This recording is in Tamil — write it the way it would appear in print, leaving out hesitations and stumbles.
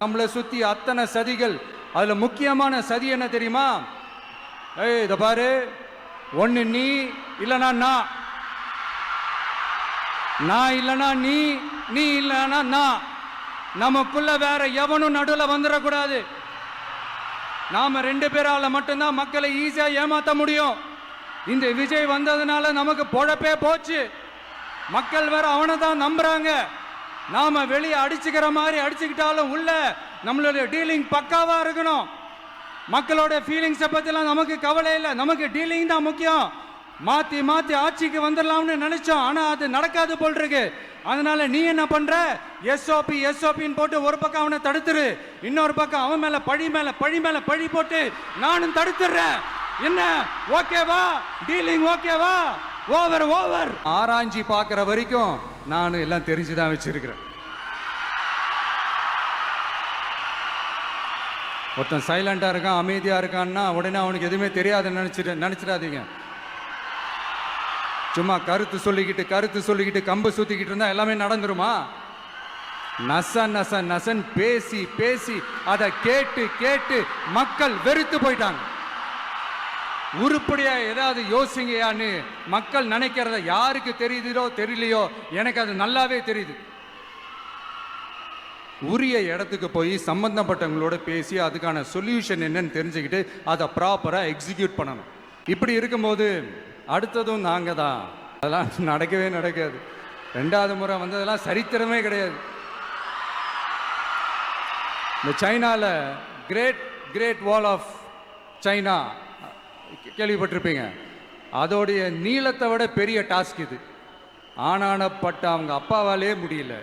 நம்மளை சுத்தி அத்தனை சதிகள். அதுல முக்கியமான சதி என்ன தெரியுமா? இத பாரு, ஒண்ணு நீ இல்லனா நான் இல்லனா நீ, நீ இல்லனா நான். நமக்குள்ள வேற எவனும் நடுவில் வந்துடக்கூடாது. நாம 2 பேரால மட்டும்தான் மக்களை ஈஸியா ஏமாத்த முடியும். இந்த விஜய் வந்ததுனால நமக்கு பொழப்பே போச்சு. மக்கள் வேற அவனை தான் நம்புறாங்க. நாம வெளியே அடிச்சுக்கிற மாதிரி அடிச்சுக்கிட்டாலும் உள்ள நம்மளுடைய டீலிங் பக்காவா இருக்கணும். மக்களோட ஃபீலிங்ஸை பத்திலாம் நமக்கு கவலை இல்லை. நமக்கு டீலிங் தான் முக்கியம். மாத்தி மாத்தி ஆட்சிக்கு வந்துடலாம்னு நினைச்சோம், ஆனா அது நடக்காது போல் இருக்கு. அதனால நீ என்ன பண்ற? எஸ்ஓபின்னு போட்டு ஒரு பக்கம் அவனை தடுத்துரு, இன்னொரு பக்கம் அவன் மேல பழி போட்டு நானும் தடுத்துறேன். என்ன ஓகேவா? டீலிங் ஓகேவா? ஓவர். ஆராய்ச்சி பார்க்கிற வரைக்கும் நானும் எல்லாம் தெரிஞ்சுதான் வச்சிருக்கிறேன். ஒருத்தன் சைலண்டா இருக்கான், அமைதியா இருக்கான்னா உடனே அவனுக்கு எதுவுமே தெரியாதுன்னு நினைச்சிடாதீங்க. சும்மா கருத்து சொல்லிக்கிட்டு கம்பு சுத்திக்கிட்டு இருந்தா எல்லாமே நடந்துருமா? நசன் பேசி அதை கேட்டு மக்கள் வெறுத்து போயிட்டாங்க. உருப்படியா ஏதாவது யோசிங்கயான்னு மக்கள் நினைக்கிறத யாருக்கு தெரியுதோ தெரியலையோ, எனக்கு அது நல்லாவே தெரியுது. உரிய இடத்துக்கு போய் சம்பந்தப்பட்டவங்களோட பேசி அதுக்கான சொல்யூஷன் என்னன்னு தெரிஞ்சுக்கிட்டு அதை ப்ராப்பரா எக்ஸிக்யூட் பண்ணணும். இப்படி இருக்கும்போது அடுத்ததும் நாங்க தான். அதெல்லாம் நடக்கவே நடக்காது. 2வது முறை வந்ததெல்லாம் சரித்திரமே கிடையாது. இந்த சைனால கிரேட் வால் ஆஃப் சைனா கேள்விப்பட்டிருப்பீங்க. அதோடைய நீளத்தை விட பெரிய டாஸ்க் இது. ஆனானப்பட்ட அவங்க அப்பாவாலே முடியல.